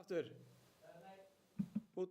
aftur. Út.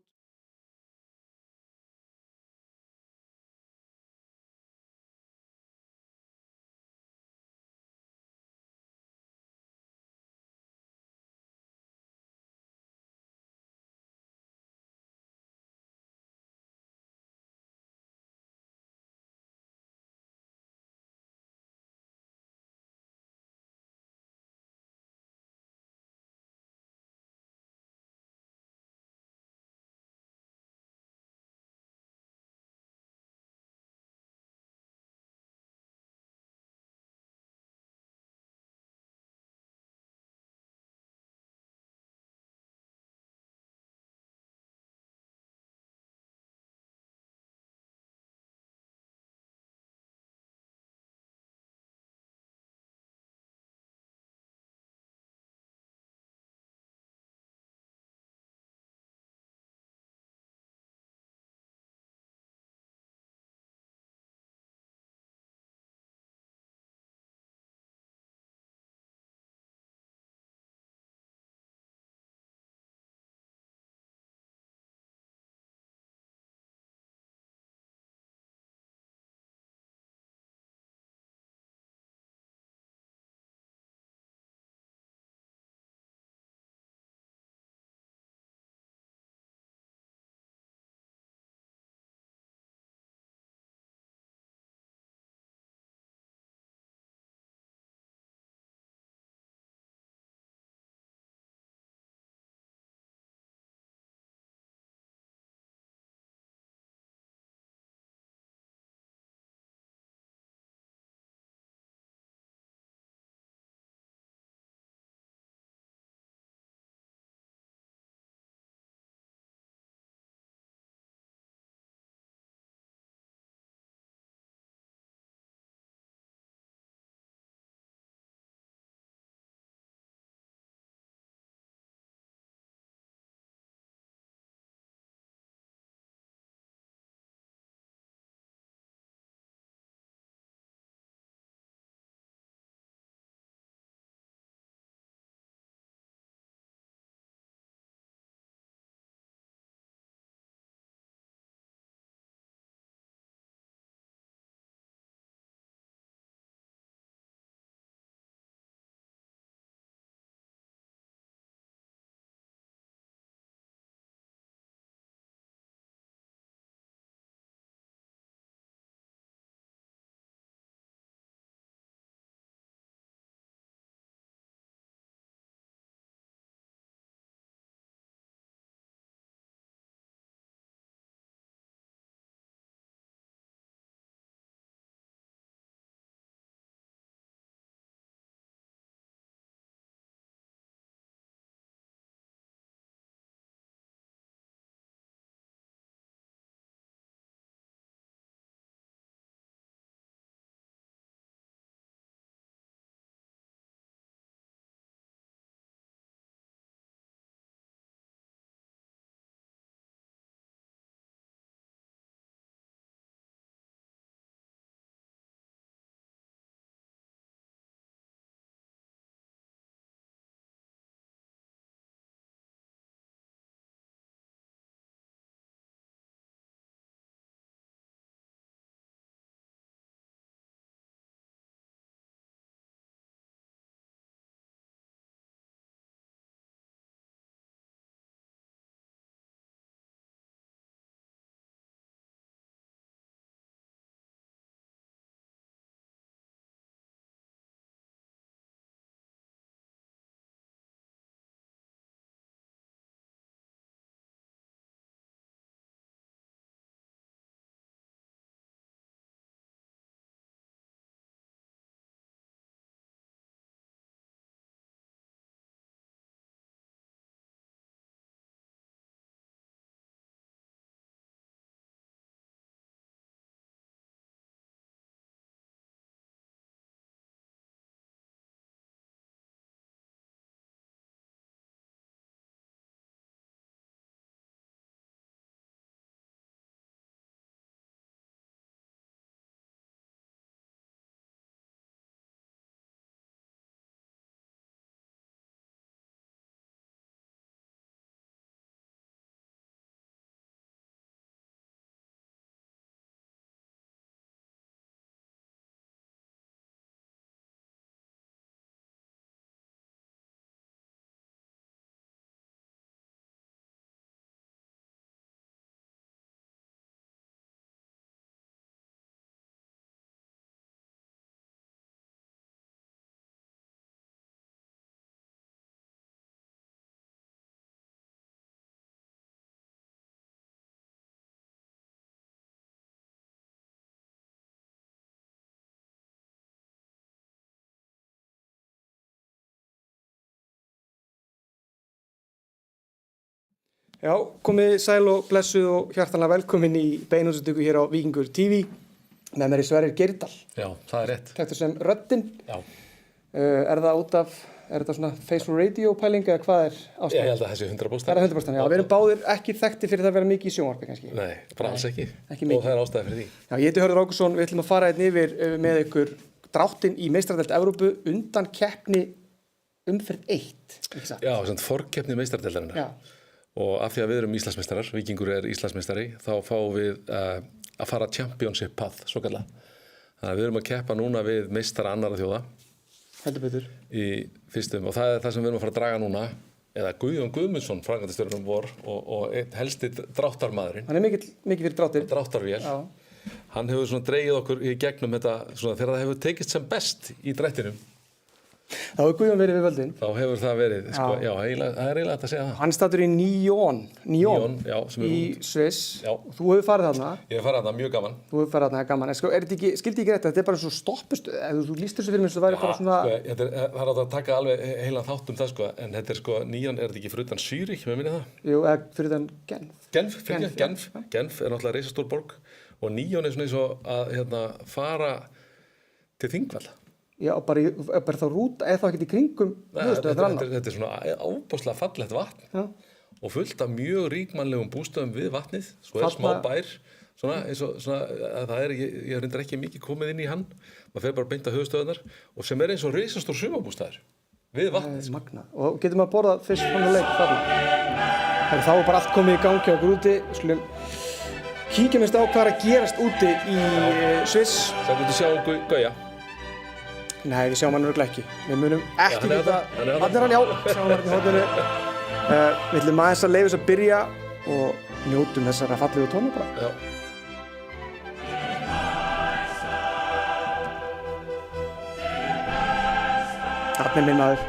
Já, komið sæl og blessuð og hjartanlega velkomin í beinútsendingu hér á Víkingur TV. Með mér Sverrir Geirdal. Já, það rétt. Þekktur sem Röddin. Já. Er þetta svona facial radio pæling eða hvað ástæðan? Ég held að þessi 100%. Það 100%, já. Við erum báðir ekki þekkti fyrir það að vera mikið í sjónvarpi kannski. Nei, bara alls ekki. Ekki mikið. Og það ástæði fyrir því. Já, ég heiti Hörður Ágústsson. Við ætlum að fara yfir með ykkur dráttinn í Meistaradeild Evrópu undan keppni umferð 1. Já, svona forkeppni Meistaradeildarinnar. Já. Og af því að við erum Íslandsmeistarar, Víkingur Íslandsmeistari, þá fáum við að fara championship path, svo kallað. Þannig að við erum að keppa núna við meistara annarra þjóða. Heldur betur. Í fyrstum, og það er það sem við erum að fara að draga núna, eða Guðjón Guðmundsson, framkvæmdastjórinn vor, og einn helsti dráttarmaðurinn. Hann er mikið fyrir dráttir. Dráttarvél. Já. Hann hefur svona dregið okkur í gegnum þetta, svona þegar það hefur tekist sem best í drættinum. Þá hefur Guðjón verið við völdin. Þá hefur það verið, sko, já, það er eiginlega hægt að segja það. Hann staddur í Nyon já, sem í Sviss. Já. Þú hefur farið þarna. Ég hef farið þarna, mjög gaman. Þú hefur farið þarna, það er gaman. En sko, skildi ekki rétt, þetta er bara svo stoppustu, þú lístur þessu fyrir mér, það væri bara svona... Já, sko, það er átt að taka alveg heilan þátt það, sko, en þetta er sko, Nyon er þetta ekki fyrir utan Zürich, með minni það? Jú, eða fyrir utan Genf. Genf er náttúrulega risastór borg og Nyon er svona eins og að fara til Þingvalla. Já, bara þá rúta, eða þá ekkert í kringum þetta er svona ábúðslega fallegt vatn. Já. Og fullt af mjög ríkmannlegum bústöðum við vatnið, svo er smá bær, svona, eins og það er, ég reyndar ekki mikið komið inn í hann, maður fer bara beint að höfuðstöðunar og sem er eins og risastór sumarbústaður við vatnið. Magna. Og getur maður að borða fyrst svona leik þarna? Þá er bara allt komið í gangi á okkur úti, skulum kíkja minnst á hvað er að gerast úti í Sviss. Það getur sjá Gauja. Nei, við sjáum hann örugglega ekki. Við munum ekki geta... Hann er hann, já, sjáum hann í hóttinu. Við ætlum aðeins að leyfa þess að byrja og njótum þessara fallegu tóna bara. Já. Þarna er minn maður.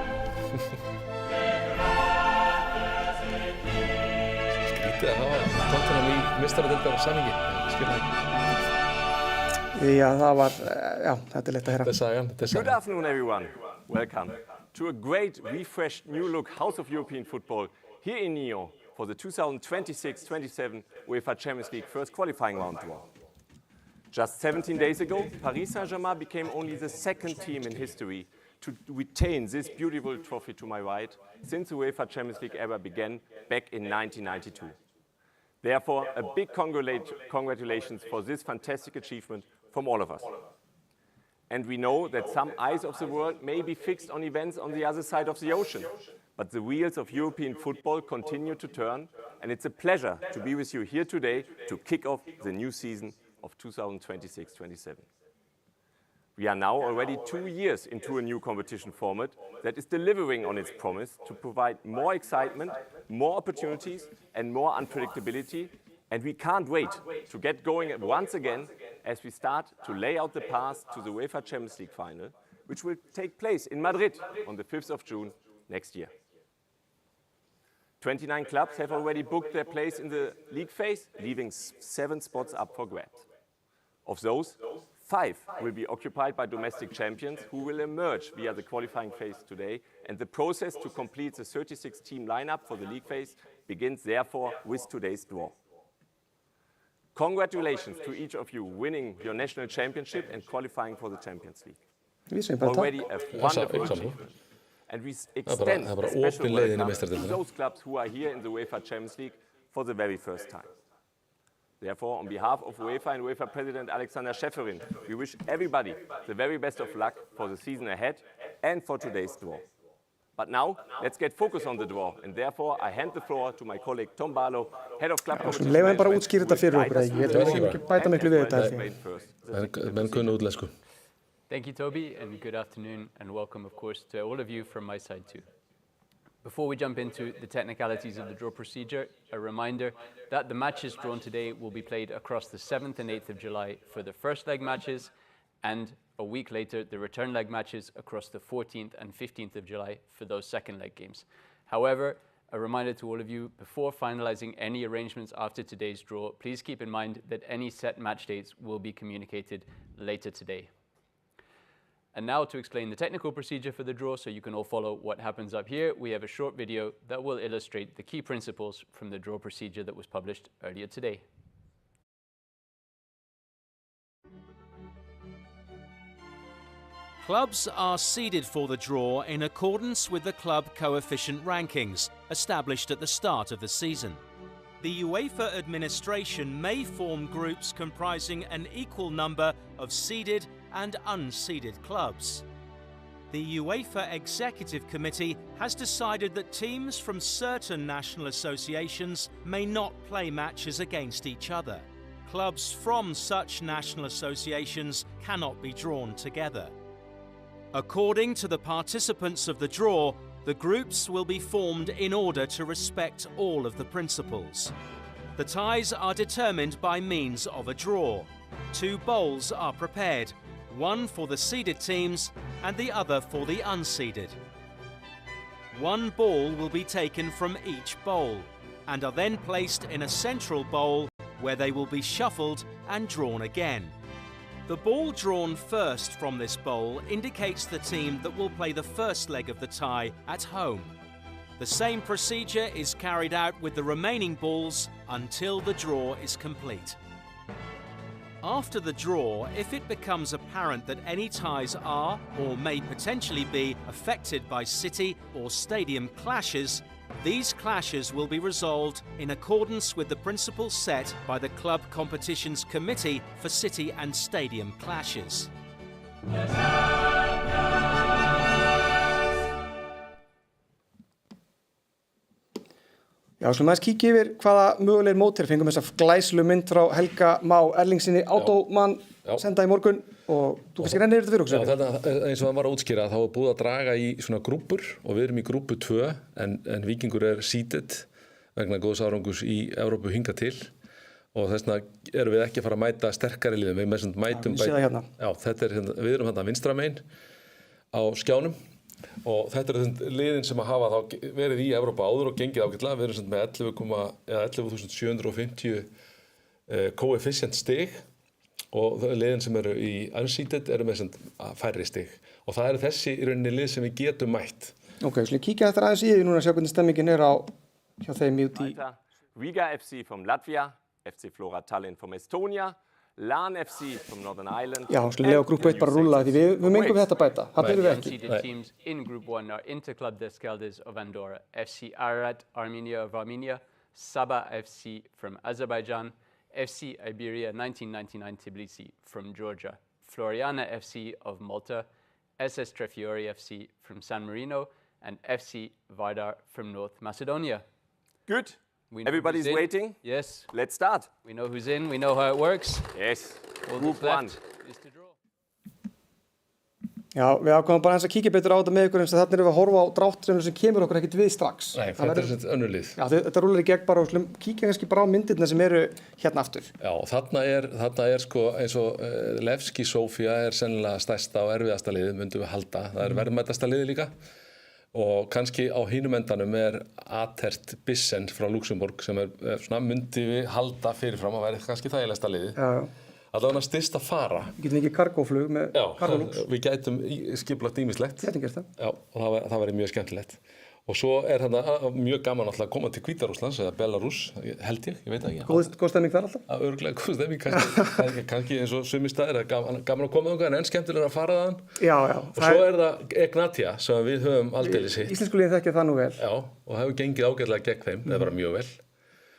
Skrítið að hafa Tottenham í Meistaradeildar samhengi. Skilja ekki. Já, það var, já, þetta er leitt að heyra. Good afternoon, everyone. Welcome to a great, refreshed, new-look House of European Football here in Nyon for the 2026-27 UEFA Champions League first qualifying round draw. Just 17 days ago, Paris Saint-Germain became only the second team in history to retain this beautiful trophy to my right since the UEFA Champions League era began back in 1992. Therefore, a big congratulations for this fantastic achievement from all of us. And we know that some eyes of the world may be fixed on events on the other side of the ocean, but the wheels of European football continue to turn, and it's a pleasure to be with you here today to kick off the new season of 2026-27. We are now already 2 years into a new competition format that is delivering on its promise to provide more excitement, more opportunities, and more unpredictability. And we can't wait to get going once again as we start to lay out the path to the UEFA Champions League final, which will take place in Madrid on the 5th of June next year. 29 clubs have already booked their place in the league phase, leaving 7 spots up for grabs. Of those, 5 will be occupied by domestic champions who will emerge via the qualifying phase today, and the process to complete the 36-team lineup for the league phase begins therefore with today's draw. Congratulations to each of you winning your national championship and qualifying for the Champions League. Already a wonderful achievement. And we extend a special welcome to those clubs who are here in the UEFA Champions League for the very first time. Therefore, on behalf of UEFA and UEFA President Alexander Schäferin, we wish everybody the very best of luck for the season ahead and for today's draw. But now, let's get focused on the draw, and therefore I hand the floor to my colleague Tom Barlow, Head of Club Competition Management. Bara útskýra þetta fyrir okkur, ég held að við ekki bæta miklu við þetta. Thank you, Toby, and good afternoon, and welcome, of course, to all of you from my side too. Before we jump into the technicalities of the draw procedure, a reminder that the matches drawn today will be played across the 7th and 8th of July for the first leg matches, and a week later, the return leg matches across the 14th and 15th of July for those second leg games. However, a reminder to all of you, before finalizing any arrangements after today's draw, please keep in mind that any set match dates will be communicated later today. And now to explain the technical procedure for the draw so you can all follow what happens up here, we have a short video that will illustrate the key principles from the draw procedure that was published earlier today. Clubs are seeded for the draw in accordance with the club coefficient rankings established at the start of the season. The UEFA administration may form groups comprising an equal number of seeded and unseeded clubs. The UEFA Executive Committee has decided that teams from certain national associations may not play matches against each other. Clubs from such national associations cannot be drawn together. According to the participants of the draw, the groups will be formed in order to respect all of the principles. The ties are determined by means of a draw. 2 bowls are prepared, one for the seeded teams and the other for the unseeded. 1 ball will be taken from each bowl and are then placed in a central bowl where they will be shuffled and drawn again. The ball drawn first from this bowl indicates the team that will play the first leg of the tie at home. The same procedure is carried out with the remaining balls until the draw is complete. After the draw, if it becomes apparent that any ties are or may potentially be affected by city or stadium clashes, these clashes will be resolved in accordance with the principles set by the Club Competitions Committee for City and Stadium Clashes. Já, skulum aðeins kíkja yfir hvaða mögulegir mótir. Fengum þessa glæsilegu mynd frá Helga Má Erlingsinni, Automann, senda í morgun og þú kannski rennir þetta fyrir okkur. Já, þetta eins og það var að útskýra, þá er búið að draga í svona grúppur og við erum í grúppu 2 en Víkingur er seeded vegna góðs árangurs í Evrópu hingað til og þess vegna erum við ekki að fara að mæta sterkari liðum. Við með mætum Já, þetta er við erum hérna vinstra megin á skjánum. Og þetta liðin sem að hafa þá verið í Evrópa áður og gengið ágætlega. Við erum með 11.750 coefficient stig og liðin sem eru í unseeded eru með færri stig. Og það eru þessi í rauninni lið sem við getum mætt. Ok, við kíkja þetta aðeins í því núna að sjá hvernig stemmingin er hjá þeim í Riga FC from Latvia, FC Flora Tallinn from Estonia, LAN FC from Northern Ireland. Já, skulum lega grúppu 1 bara rúlla því við mengum þetta bæta. Það byrjum við ekki. Unseeded teams in Group 1 are Interclub Descaldes of Andorra, FC Ararat Armenia of Armenia, Sabah FC from Azerbaijan, FC Iberia 1999 Tbilisi from Georgia, Floriana FC of Malta, SS Trefiori FC from San Marino, and FC Vardar from North Macedonia. Good. Everybody's waiting? Yes. Let's start. We know who's in, we know how it works. Yes. All Group that's 1. left is to draw. Já, við ákvæmum bara eins að kíkja betur á þetta með ykkur eins og þarna erum við að horfa á dráttreifinu sem kemur okkur ekkert við strax. Nei, þetta er önnur lið. Já, þetta rúlar í gegn bara og kíkja kannski bara á myndirna sem eru hérna aftur. Já, þarna er sko eins og Levski Sofia er sennilega stærsta og erfiðasta liðið, myndum við halda. Það er verðmætasta liðið líka. Og kannski á hinum endanum er Atert Bissen frá Luxemburg sem svona myndi við halda fyrirfram að vera kannski þægilegasta liðið. Já. Allavega styrst að fara. Við getum ekki kargóflug með Cargolux. Já, við gætum skipulagt ýmislegt. Gætum gert það. Já, og það væri mjög skemmtilegt. Og svo er þarna mjög gaman alltaf að koma til Hvíta-Rússlands eða Belarus, held ég veit ekki. Góð stemming þar alltaf? Örugglega góð stemming, kannski eins og sumir staðir, gaman að koma þangað en skemmtilega að fara þaðan. Já. Og svo er það Egnatia sem við höfum aldeilis hitt. Íslensku liðin þekkja það nú vel. Já, og hefur gengið ágætlega gegn þeim, það er bara mjög vel.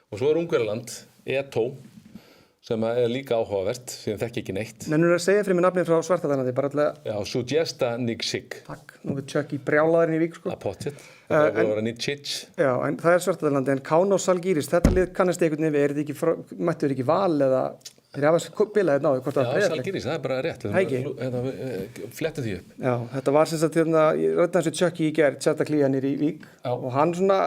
Og svo er Ungverjaland, Eto, sem er líka áhugavert, því þekki ekki neitt. Nennur að segja fyrir mig nafnið frá Svartadalandi, bara alltaf... Já, Sugesta Niksik. Takk, nú við Chucky brjálaðurinn í Vík, sko. Að pottet, það er að vera Nitsic. Já, en það er Svartadalandi, en Kaunos Žalgiris, þetta lið kannast einhvern veginn, mættu þér ekki Val eða... Þeir hafa bilað hérna á því, hvort það Já, Žalgiris, það er bara rétt. Flettum því upp. Já, þetta var sem sagt hérna, ég ræddi hans við Chucky í gerð, Tjata í Vík, og hann svona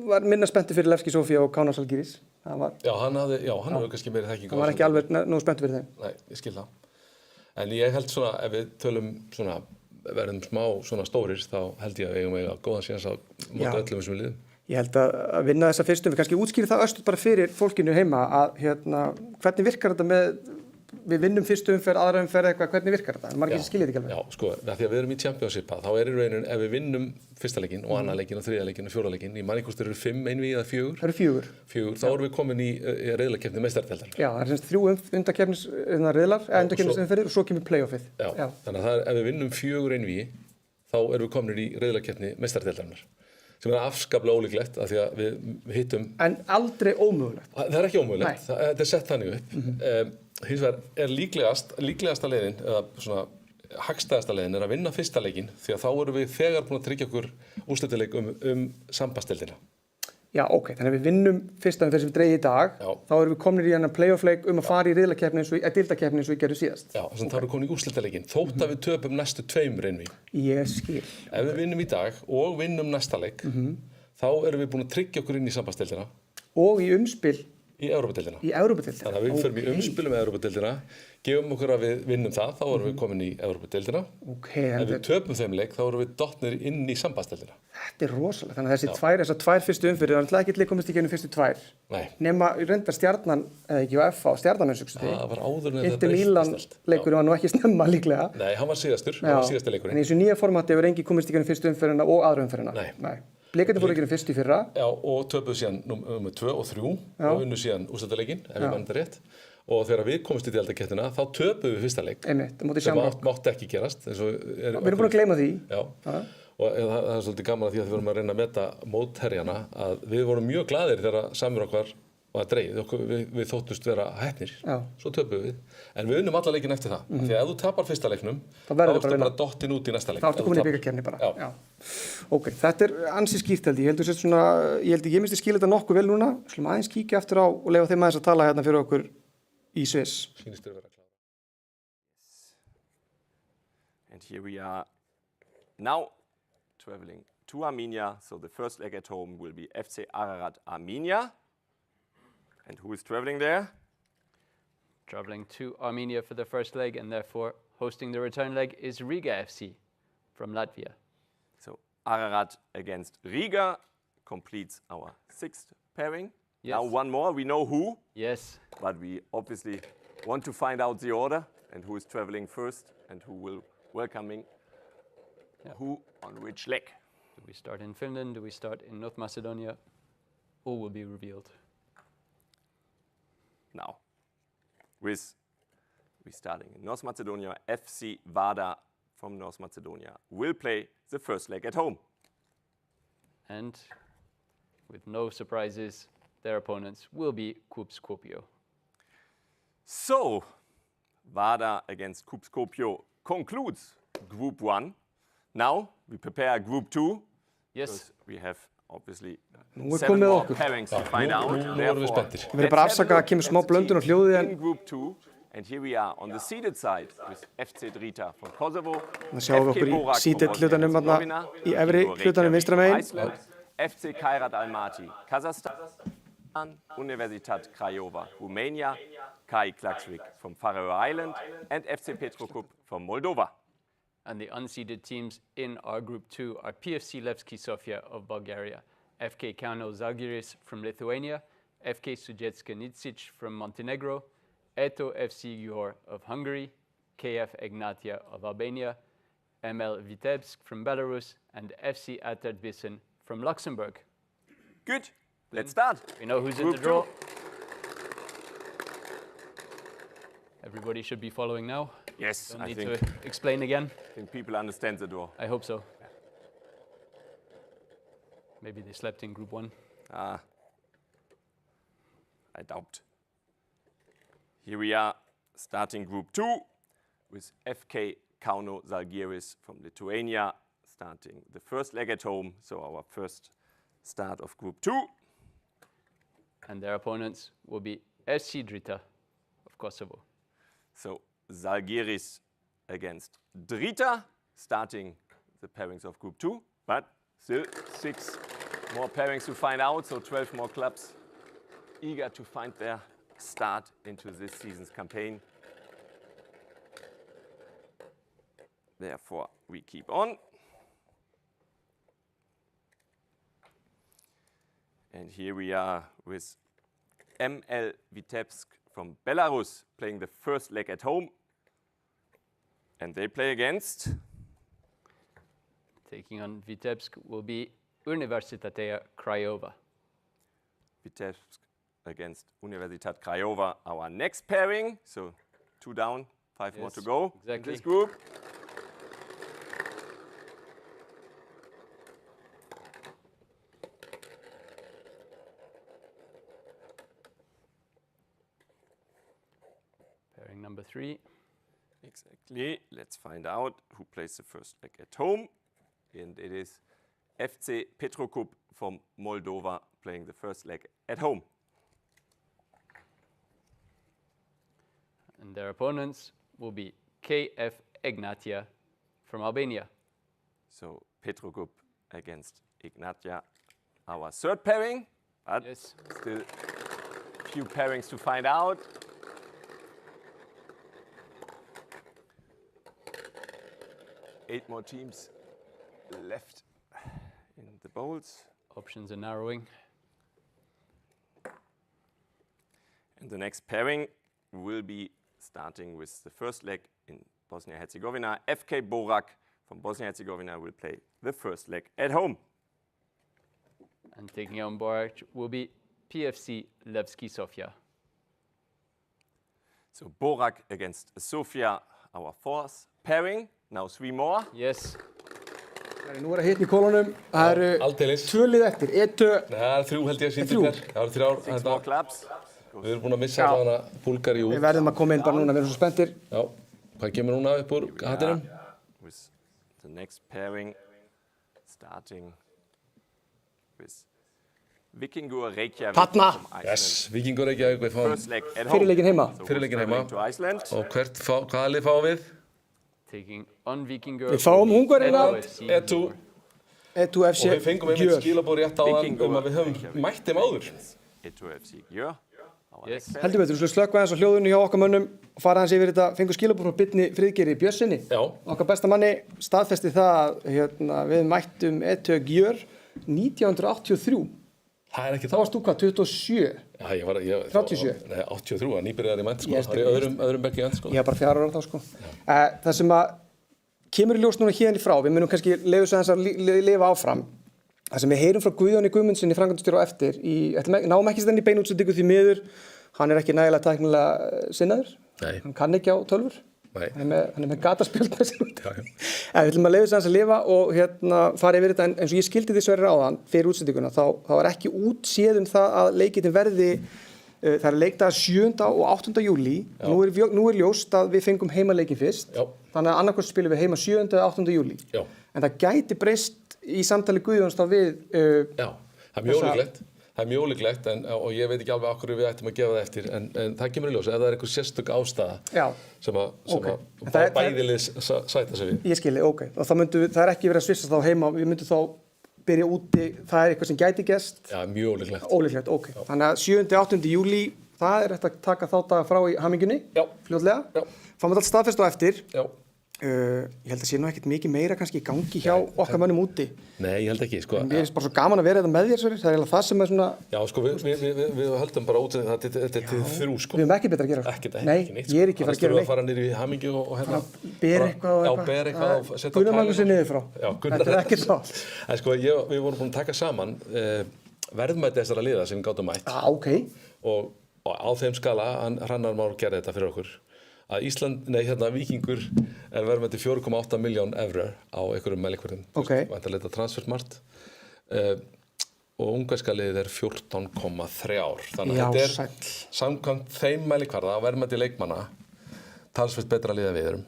var minna spenntur fyrir Levski Sofia og Kaunos Žalgiris. Já, hann hefur kannski meiri þekkingu. Hann var ekki alveg nógu spenntur fyrir þeim. Nei, ég skil það. En ég held svona, ef við tölum svona, verðum smá svona stórir, þá held ég að við eigum eiga góðan séns á móti öllum þessum liðum. Ég held að vinna þessa fyrstum, við kannski útskýri það östuð bara fyrir fólkinu heima að hvernig virkar þetta með við vinnum fyrstu umferð, aðra umferð eitthvað, hvernig virkar þetta? Margir skilja þetta ekki alveg. Já, sko, því að við erum í Championship þá er í raunin, ef við vinnum fyrsta leikinn og annan leikinn og þriðja leikinn og fjóra leikinn, í mannikostur eru 5 einvíð eða 4. Það eru 4. 4, þá erum við komin í riðlakeppni meistaradeildarinnar. Já, það er semst 3 undankeppnisriðlar, undankeppnisumferðir og svo kemur playoffið. Já, þannig að ef við vinnum 4 einvíð, þá erum við komin í riðlakeppni meistaradeildarinnar. Sem er afskaplega ólíklegt af því að við hittum... En aldrei ómögulegt. Það er ekki ómögulegt, þetta er sett þannig upp. Hins vegar er líklegasta leiðin, eða svona hagstæðasta leiðin er að vinna fyrsta leikinn því að þá erum við þegar búin að tryggja okkur úrslitaleik sambandsdeildina. Já, ok, þannig að við vinnum fyrsta umferð sem við dreigum í dag, þá erum við komnir í hennar playoff-leik að fara í riðlakeppni deildakeppni eins og við gerum síðast. Já, þannig að þá erum við komin í úrslitaleikinn, þótt að við töpum næstu 2 einvíg. Ég skil. Ef við vinnum í dag og vinnum næsta leik, þá erum við búin að tryggja okkur inn í sambandsdeildina. Og í umspil í Evrópudeildina. Þannig að við förum í umspil með Evrópudeildina, gefum okkur að við vinnum það, þá erum við komin í Evrópudeildina. Ef við töpum þeim leik, þá erum við dottnir inn í sambandsdeildina. Þetta er rosalega. Þannig að þessar 2 fyrstu umferðir, það er ekki komist í gegnum fyrstu 2. Nei. Nema reyndar Stjarnan, eða ekki á FH, Stjarnan það var áður en Inter Milan leikurinn var nú ekki snemma líklega. Nei, hann var síðastur, hann var síðasti leikurinn. En í þessu nýja formati hefur enginn komist í gegnum fyrstu umferðina og aðra umferðina. Nei. Blikarnir fóru ekki fyrst í fyrra. Já, og töpuðu síðan nummer 2 og 3 og unnu síðan úrslitaleikinn, ef ég mann þetta rétt. Og þegar við komumst í deildakeppnina, þá töpuðu við fyrsta leik. Einmitt, sem mátti ekki gerast. Við erum búin að gleyma því. Já, og það er svolítið gaman að því að við vorum að reyna að meta mótherjana, að við vorum mjög glaðir þegar samur okkar var dreigð. Við þóttumst vera heppnir, svo töpuðu við. En við unnum alla leikinn eftir það. Því að ef þú tapar fyrsta leiknum, þá ertu bara dottin út í næsta leik. Þá ertu komin í bikarkeppni bara. Já. Ok, þetta er ansi skýrt held ég. Ég held ég misti skilja þetta nokkuð vel núna. Við skulum aðeins kíkja aftur á og leyfa þeim aðeins að tala hérna fyrir okkur í Sviss. Sýnist þér vera klár. And here we are now traveling to Armenia. So the first leg at home will be FC Ararat Armenia. And who is traveling there? Traveling to Armenia for the first leg and therefore hosting the return leg is Riga FC from Latvia. So Ararat against Riga completes our 6th pairing. Yes. Now one more, we know who. Yes. But we obviously want to find out the order and who is traveling first and who will welcoming who on which leg. Do we start in Finland? Do we start in North Macedonia? All will be revealed. Now, we starting in North Macedonia, FC Vardar from North Macedonia will play the first leg at home. And with no surprises, their opponents will be KUB Skopje. So, Vardar against KUB Skopje concludes Group 1. Now, we prepare Group 2. Yes. We have obviously Nú 7 komið more okkur. pairings to find out. Nú erum við spenntir. Við verðum bara afsaka að kemur smá blöndun og hljóðið en In Group 2, and here we are on the seeded side with FC Drita from Kosovo. það sjáum við okkur í seeded hlutanum þarna í efri hlutanum vinstra megin. Iceland, FC Kairat Almaty, Kazakhstan, Universitat Craiova, Romania, Kai Klaksvik from Faroe Island, and FC Petrokub from Moldova. And the unseeded teams in our Group 2 are PFC Levski Sofia of Bulgaria, FK Kauno Zalgiris from Lithuania, FK Sudetska Nitsic from Montenegro, Eto FC Győr of Hungary, KF Egnatia of Albania, ML Vitebsk from Belarus, and FC Aterdvissen from Luxembourg. Good, let's start. We know who's in the draw. Everybody should be following now. Yes, Don't I need think, to explain again. people understand the draw. I hope so. Maybe they slept in Group 1. I doubt. Here we are starting Group 2 with FK Kauno Zalgiris from Lithuania starting the first leg at home, so our first start of Group 2. And their opponents will be SC Drita of Kosovo. So Zalgiris against Drita, starting the pairings of Group 2, but still 6 more pairings to find out, so 12 more clubs eager to find their start into this season's campaign. Therefore, we keep on. And here we are with ML Vitebsk from Belarus playing the first leg at home. And they play against? Taking on Vitebsk will be Universitatea Craiova. Vitebsk against Universitat Craiova, our next pairing. So 2 down, 5 more to go in this group. Pairing number 3. Exactly. Let's find out who plays the first leg at home. And it is FC Petrokub from Moldova playing the first leg at home. And their opponents will be KF Ignatia from Albania. So Petrokub against Ignatia, our third pairing. But still a few pairings to find out. Eight more teams left in the bowls. Options are narrowing. And the next pairing will be starting with the first leg in Bosnia-Herzegovina. FK Borak from Bosnia-Herzegovina will play the first leg at home. And taking on Borak will be PFC Levski Sofia. So Borak against Sofia, our fourth pairing. Now 3 more. Yes. Nú að hitna í kólunum. Það eru 2 lið eftir. 1, 2. Nei, það eru 3 held ég sýndingar. Það eru 3 6 more clubs. Við erum búin að missa allavega Búlgaríu út. Við verðum að koma inn bara núna, við erum svo spenntir. Já, hvað kemur núna upp úr hattinum? With the next pairing starting with Víkingur Reykjavík Þarna! from Iceland. Yes, Víkingur Reykjavík, við fáum First leg at home. Fyrirleikinn heima. So Fyrirleikinn we're heima. traveling to Iceland. Og hvaða lið fáum við? Taking on Víkingur. Við fáum Ungverjana. E2. E2 FC Og við fengum einmitt Gjör. skilabóð rétt á að við höfum mætt þeim áður. E2 FC Gjör. Yes. Heldur betur, við slúðum slökkva aðeins á hljóðunni hjá okkar mönnum og fara aðeins yfir þetta, fengu skilabóð frá Birni Friðgeiri Björnsinni. Já. Okkar besta manni staðfesti það að við mættum E2 Gjör 1983. Það er ekki Þá varst þú hvað, 27? Já, ég var 37? Nei, 83, nýbyrjar í mænt sko. Ég Það er í öðrum bekki enn sko. Ég var bara 4 ára þá sko. Það sem að kemur í ljós núna hérna í frá, við munum kannski leyfa þess að lifa áfram. Það sem við heyrum frá Guðjóni Guðmundssoni framkvæmdastjóra á eftir, náum ekki þenni beinútsendingu því miður, hann er ekki nægilega tæknilega sinnaður, hann kann ekki á tölvur, hann er með gataspjöld með sér út. En við ætlum að leyfa þess að lifa og fara yfir þetta, en eins og ég skildi því Sverrir áðan fyrir útsendinguna, þá er ekki útséð það að leikirnir verði, það er leikdagar 7. og 8. júlí, nú er ljóst að við fengum heimaleikin fyrst, þannig að annarkvæmst spilum við heima 7. og 8. júlí. En það gæti breyst í samtali Guðjóns þá við... Já, það er mjög ólíklegt. Það er mjög ólíklegt og ég veit ekki alveg af hverju við ættum að gefa það eftir, en það kemur í ljós ef það er einhver sérstök ástæða sem að bæðilið sæta sig við. Ég skilji, ok. Og það er ekki verið að svissa þá heima, við myndum þá byrja úti, það er eitthvað sem gæti gerst. Já, mjög ólíklegt. Ólíklegt, ok. Þannig að 7. og 8. júlí, það er eftir að taka þá daga frá í hammingunni, fljótlega. Fáum við allt staðfest á eftir. Já. Ég held að sé nú ekkert mikið meira kannski í gangi hjá okkar mönnum úti. Nei, ég held ekki, sko. En mér finnst bara svo gaman að vera þetta með þér, Sverrir. Það er eiginlega það sem er svona... Já, sko, við höldum bara út þetta er til 3, sko. Við höfum ekki betra að gera. Ekki neitt, sko. Ég er ekki fara að gera neitt. Það fara niður í hamingju og hérna... Bera eitthvað og eitthvað. Já, bera eitthvað og setja á Gunnar Magnússon niður frá. Já, Gunnar. Þetta er ekkert svo. En sko, við vorum búin að taka saman verðmæti þessara liða sem við gátum mætt. Ok. Og á þeim skala, Hrannar Már gerði þetta fyrir okkur. Að Víkingur er verðmæti 4,8 miljón evrur á einhverjum mælikvörðum. Ok. Væntanlega Transfermarkt. Og ungverska liðið er 14,3. Þannig að þetta er samkvæmt þeim mælikvarða á verðmæti leikmanna talsvert betra lið en við erum.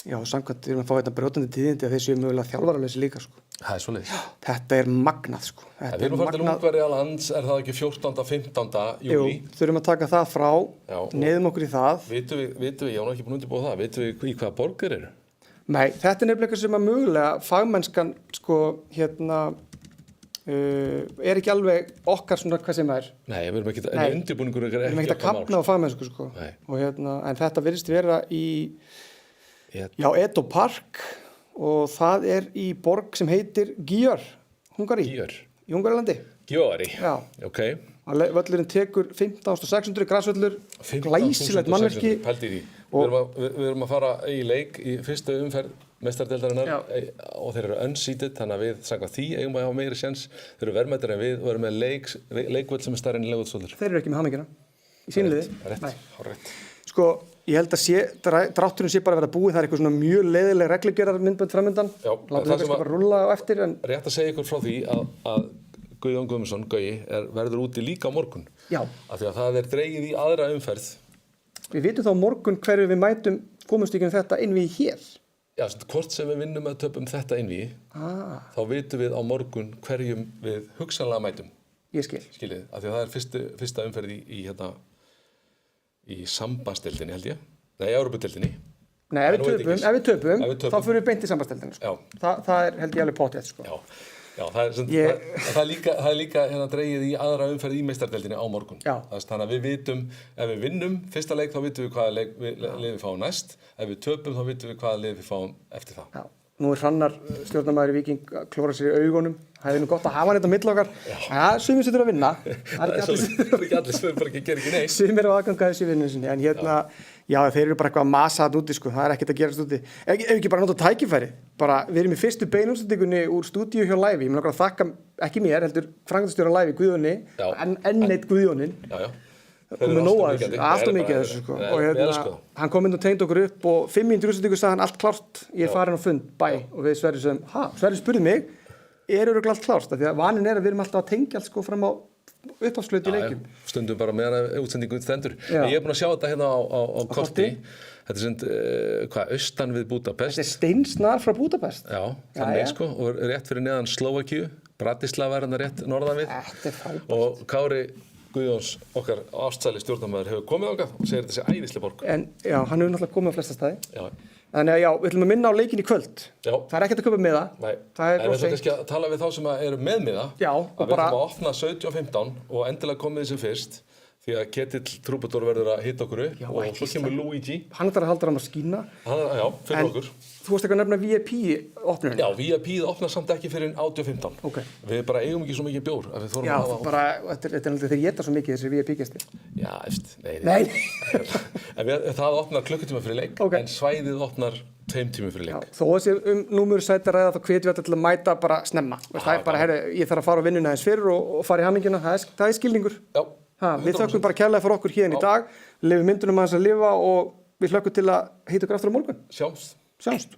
Já, samkvæmt við erum að fá þetta brjótandi tíðindi að þeir séu mögulega þjálfaralösi líka, sko. Það er svoleiðis. Þetta er magnað, sko. Við erum að fara til Ungverjalands, er það ekki 14. 15. júlí? Jú, þurfum að taka það frá, neyðum okkur í það. Vitum við, ég var ekki búin að undirbúa það, vitum við í hvaða borg þeir eru? Nei, þetta er nefnilega eitthvað sem að mögulega fagmennskan, sko, er ekki alveg okkar svona hvað sem er. Nei, við erum ekki, en undirbúningur er ekki okkar mál. Við erum ekki að kapna á fagmennsku, sko. Nei. Og en þetta virðist vera í, Edo Park og það er í borg sem heitir Gjör, Hungari. Gjör. Í Hungarlandi. Gjörri. Já. Ok. Völlurinn tekur 15.600 grasvöllur, glæsilegt mannverki. Pældi í því. Við erum að fara í leik í fyrstu umferð meistaradeildarinnar og þeir eru unseated, þannig að við samkvæmt því eigum að hafa meiri séns. Þeir eru verðmætari en við og erum með leikvöll sem er stærri en Laugardalsvöllur. Þeir eru ekki með hamingjuna í sínu liði. Rétt. Sko, ég held að drátturinn sé bara að vera búið, það er eitthvað svona mjög leiðileg reglugerðarmyndbönd framöndan. Látum við kannski bara rúlla á eftir. Rétt að segja ykkur frá því að Guðjón Guðmundsson, Gaui, verður úti líka á morgun. Já. Af því að það dregið í aðra umferð. Við vitum þá á morgun hverju við mætum komumst ekki þetta innvíi hér. Já, hvort sem við vinnum að töpum þetta innvíi, þá vitum við á morgun hverjum við hugsanlega mætum. Ég skil. Skiljið, af því að það er fyrsta umferð í sambandsdeildinni, held ég. Nei, Evrópudeildinni. Nei, ef við töpum, þá fyrir við beint í sambandsdeildinni. Sko. Það er held ég alveg pottþétt, sko. Já, það er líka dregið í aðra umferð í meistaradeildinni á morgun. Þannig að við vitum, ef við vinnum fyrsta leik, þá vitum við hvaða lið við fáum næst. Ef við töpum, þá vitum við hvaða lið við fáum eftir það. Já. Nú er Hrannar, stjórnarmaður í Víking, að klóra sér í augunum. Það er nú gott að hafa hann þetta milli okkar. Já, sumir sem þurfa að vinna. Það er ekki allir sem bara gera ekki neitt. Sumir á aðganga þessi vinnu sinni. En já, þeir eru bara eitthvað að masa þetta úti, sko. Það er ekkert að gerast úti. Ef ekki bara nota tækifæri. Bara, við erum í fyrstu beinútsendingunni úr stúdíu hjá Live. Ég mun að þakka, ekki mér, heldur framkvæmdastjóra Live, Guðjóni, enn eitt Guðjónin. Komið nóg að þessu, alltaf mikið að þessu, sko. Og hann kom inn og tegndi okkur upp og 5 mínútur útsendingu sagði hann allt klárt, ég er farin á fund, bæ. Og við Sverrir sögum, Sverrir spurði mig, örugglega allt klárt? Því að vaninn er að við erum alltaf að tengja allt, sko, fram á upphafsflötu í leikjum. Stundum bara meðan útsendingu stendur. Ég er búinn að sjá þetta hérna á korti. Þetta er austan við Budapest. Þetta er steinsnar frá Budapest. Já, þannig, sko, og rétt fyrir neðan Slóvakíu. Bratislava er hann rétt norðan við. Þetta er frábært. Og Kári Guðjóns, okkar ástsæli stjórnarmaður, hefur komið ángað og segir þetta sé æðisleg borg. Já, hann hefur náttúrulega komið á flesta staði. Já. Þannig að við ætlum að minna á leikinn í kvöld. Já. Það er ekkert að köpa miða. Nei. Það er bara seint. Kannski að tala við þá sem eru með miða. Já. Og bara... Við ætlum að opna 17:15 og endilega komið þessu fyrst. Því að Ketill Trúbadór verður að hitta okkur upp og svo kemur Luigi. Hann ætlar að halda hann að skína. Já, fyrir okkur. Þú varst eitthvað að nefna VIP-opnurinn. Já, VIP-ið opnar samt ekki fyrir 18:15. Okay. Við bara eigum ekki svo mikið bjór. Já, bara, þetta er þeir geta svo mikið þessir VIP-gestir. Já, eftir, nei. Það opnar klukkutíma fyrir leik, en svæðið opnar 2 tímum fyrir leik. Já, þó þessi númeru sæti ræða þá hvetjum við til að mæta bara snemma. Það er bara, ég þarf að fara á vinnuna aðeins fyrir og fara í hamingjuna. Það er skilningur. Já. Við þökkum bara kærlega fyrir okkur hérna í dag, leyfum myndunum aðeins að lifa og við hlökkum til að hitta ykkur aftur á morgun. Sjáumst.